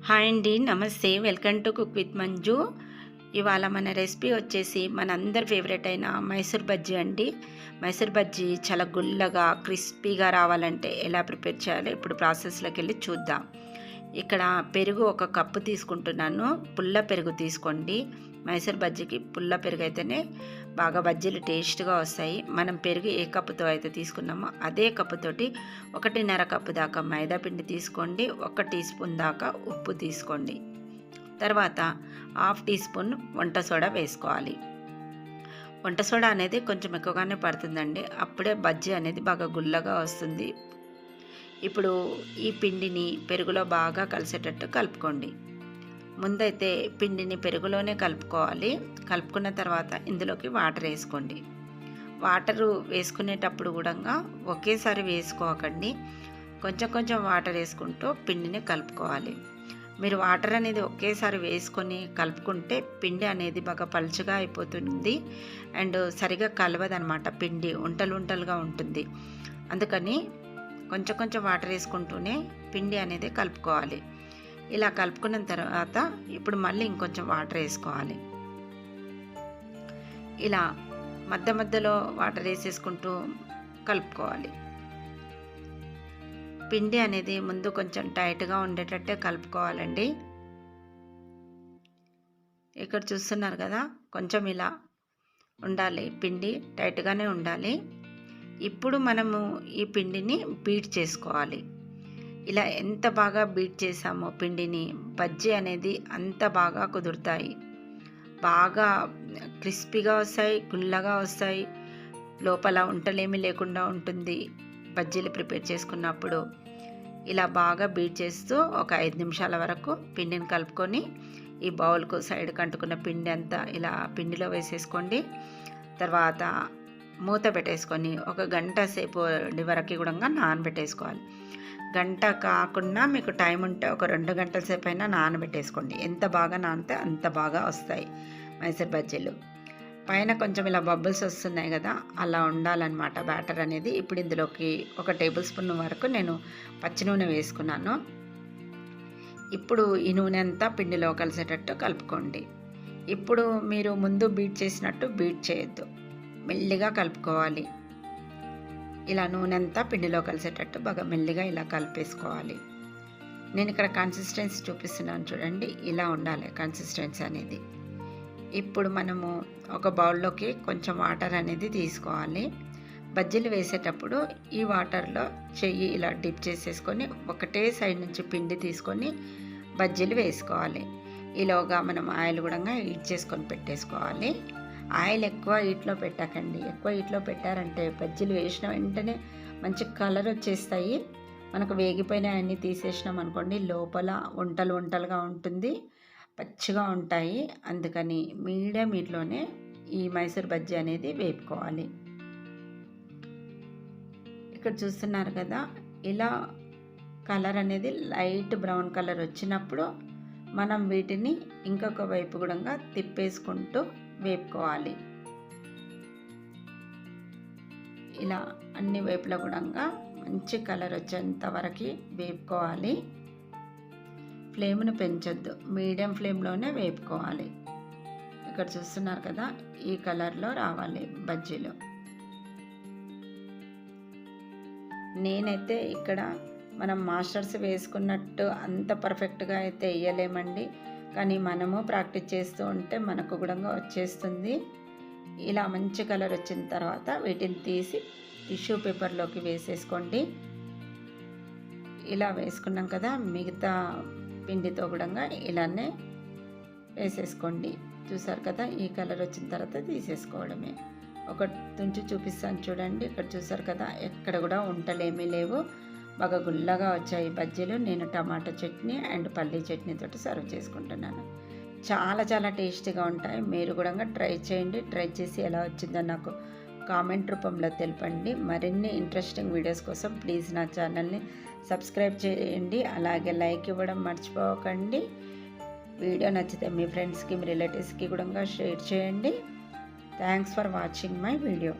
Hi అండి, నమస్తే. Welcome to cook with Manju. ఇవాళ మన రెసిపీ వచ్చేసి మనందరి ఫేవరెట్ అయిన మైసూర్ బజ్జీ అండి. మైసూర్ బజ్జీ చాలా గుల్లగా క్రిస్పీగా రావాలంటే ఎలా ప్రిపేర్ చేయాలో ఇప్పుడు ప్రాసెస్లోకి వెళ్ళి చూద్దాం. ఇక్కడ పెరుగు 1 కప్పు తీసుకుంటున్నాను. పుల్ల పెరుగు తీసుకోండి. మైసూర్ బజ్జీకి పుల్ల పెరుగు అయితేనే బాగా బజ్జీలు టేస్ట్గా వస్తాయి. మనం పెరుగు ఏ కప్పుతో అయితే తీసుకున్నామో అదే కప్పుతోటి 1.5 కప్పు దాకా మైదా పిండి తీసుకోండి. 1 టీ స్పూన్ దాకా ఉప్పు తీసుకోండి. తర్వాత 1/2 టీ స్పూన్ వంట సోడా వేసుకోవాలి. వంట సోడా అనేది కొంచెం ఎక్కువగానే పడుతుందండి. అప్పుడే బజ్జీ అనేది బాగా గుల్లగా వస్తుంది. ఇప్పుడు ఈ పిండిని పెరుగులో బాగా కలిసేటట్టు కలుపుకోండి. ముందైతే పిండిని పెరుగులోనే కలుపుకోవాలి. కలుపుకున్న తర్వాత ఇందులోకి వాటర్ వేసుకోండి. వాటరు వేసుకునేటప్పుడు కూడా ఒకేసారి వేసుకోకండి. కొంచెం కొంచెం వాటర్ వేసుకుంటూ పిండిని కలుపుకోవాలి. మీరు వాటర్ అనేది ఒకేసారి వేసుకొని కలుపుకుంటే పిండి అనేది బాగా పలుచగా అయిపోతుంది అండ్ సరిగా కలవదనమాట. పిండి ఉంటలుగా ఉంటుంది. అందుకని కొంచెం కొంచెం వాటర్ వేసుకుంటూనే పిండి అనేది కలుపుకోవాలి. ఇలా కలుపుకున్న తర్వాత ఇప్పుడు మళ్ళీ ఇంకొంచెం వాటర్ వేసుకోవాలి. ఇలా మధ్యలో వాటర్ వేసేసుకుంటూ కలుపుకోవాలి. పిండి అనేది ముందు కొంచెం టైట్గా ఉండేటట్టే కలుపుకోవాలండి. ఇక్కడ చూస్తున్నారు కదా, కొంచెం ఇలా ఉండాలి. పిండి టైట్గానే ఉండాలి. ఇప్పుడు మనము ఈ పిండిని బీట్ చేసుకోవాలి. ఇలా ఎంత బాగా బీట్ చేసామో పిండిని, బజ్జీ అనేది అంత బాగా కుదురుతాయి. బాగా క్రిస్పీగా వస్తాయి, గుల్లగా వస్తాయి. లోపల ఉంటలేమీ లేకుండా ఉంటుంది బజ్జీలు ప్రిపేర్ చేసుకున్నప్పుడు. ఇలా బాగా బీట్ చేస్తూ ఒక 5 నిమిషాల వరకు పిండిని కలుపుకొని ఈ బౌల్కు సైడ్ కంటుకున్న పిండి అంతా ఇలా పిండిలో వేసేసుకోండి. తర్వాత మూత పెట్టేసుకొని 1 గంట సేపు వరకు కూడా నానబెట్టేసుకోవాలి. గంట కాకుండా మీకు టైం ఉంటే ఒక 2 గంటల సేపు అయినా నానబెట్టేసుకోండి. ఎంత బాగా నానితే అంత బాగా వస్తాయి మైసూర్ బజ్జీలు. పైన కొంచెం ఇలా బబుల్స్ వస్తున్నాయి కదా, అలా ఉండాలన్నమాట బ్యాటర్ అనేది. ఇప్పుడు ఇందులోకి 1 టేబుల్ స్పూన్ వరకు నేను పచ్చి నూనె వేసుకున్నాను. ఇప్పుడు ఈ నూనె అంతా పిండిలో కలిసేటట్టు కలుపుకోండి. ఇప్పుడు మీరు ముందు బీట్ చేసినట్టు బీట్ చేయొద్దు, మెల్లిగా కలుపుకోవాలి. ఇలా నూనె అంతా పిండిలో కలిసేటట్టు బాగా మెల్లిగా ఇలా కలిపేసుకోవాలి. నేను ఇక్కడ కన్సిస్టెన్సీ చూపిస్తున్నాను చూడండి, ఇలా ఉండాలి కన్సిస్టెన్సీ అనేది. ఇప్పుడు మనము ఒక బౌల్లోకి కొంచెం వాటర్ అనేది తీసుకోవాలి. బజ్జీలు వేసేటప్పుడు ఈ వాటర్లో చెయ్యి ఇలా డిప్ చేసేసుకొని ఒకటే సైడ్ నుంచి పిండి తీసుకొని బజ్జీలు వేసుకోవాలి. ఈలోగా మనం ఆయిల్ కూడా హీట్ చేసుకొని పెట్టేసుకోవాలి. ఆయిల్ ఎక్కువ హీట్లో పెట్టకండి. ఎక్కువ హీట్లో పెట్టారంటే బజ్జీలు వేసిన వెంటనే మంచి కలర్ వచ్చేస్తాయి. మనకు వేగిపోయిన అన్నీ తీసేసినాం అనుకోండి, లోపల ఉంటలుగా ఉంటుంది, పచ్చిగా ఉంటాయి. అందుకని మీడియం హీట్లోనే ఈ మైసూర్ బజ్జీ అనేది వేపుకోవాలి. ఇక్కడ చూస్తున్నారు కదా, ఇలా కలర్ అనేది లైట్ బ్రౌన్ కలర్ వచ్చినప్పుడు మనం వీటిని ఇంకొక వైపు కూడా తిప్పేసుకుంటూ వేపుకోవాలి. ఇలా అన్ని వైపులా కూడా మంచి కలర్ వచ్చేంత వరకు వేపుకోవాలి. ఫ్లేమ్ను పెంచొద్దు, మీడియం ఫ్లేమ్లోనే వేపుకోవాలి. ఇక్కడ చూస్తున్నారు కదా, ఈ కలర్లో రావాలి బజ్జీలు. నేనైతే ఇక్కడ మనం మాస్టర్స్ వేసుకున్నట్టు అంత పర్ఫెక్ట్గా అయితే వేయలేమండి, కానీ మనము ప్రాక్టీస్ చేస్తూ ఉంటే మనకు కూడా వచ్చేస్తుంది. ఇలా మంచి కలర్ వచ్చిన తర్వాత వీటిని తీసి టిష్యూ పేపర్లోకి వేసేసుకోండి. ఇలా వేసుకున్నాం కదా, మిగతా పిండితో కూడా ఇలానే వేసేసుకోండి. చూసారు కదా, ఈ కలర్ వచ్చిన తర్వాత తీసేసుకోవడమే. ఒక తుంచి చూపిస్తాను చూడండి. ఇక్కడ చూసారు కదా, ఎక్కడ కూడా ఉంటలేమీ లేవు, బాగా గుల్లగా వచ్చాయి బజ్జీలు. నేను టమాటో చట్నీ అండ్ పల్లీ చట్నీతో సర్వ్ చేసుకుంటున్నాను. చాలా చాలా టేస్టీగా ఉంటాయి. మీరు కూడా ట్రై చేయండి. ట్రై చేసి ఎలా వచ్చిందో నాకు కామెంట్ రూపంలో తెలపండి. మరిన్ని ఇంట్రెస్టింగ్ వీడియోస్ కోసం ప్లీజ్ నా ఛానల్ని సబ్స్క్రైబ్ చేయండి. అలాగే లైక్ ఇవ్వడం మర్చిపోకండి. వీడియో నచ్చితే మీ ఫ్రెండ్స్కి, మీ రిలేటివ్స్కి కూడా షేర్ చేయండి. Thanks for watching my video.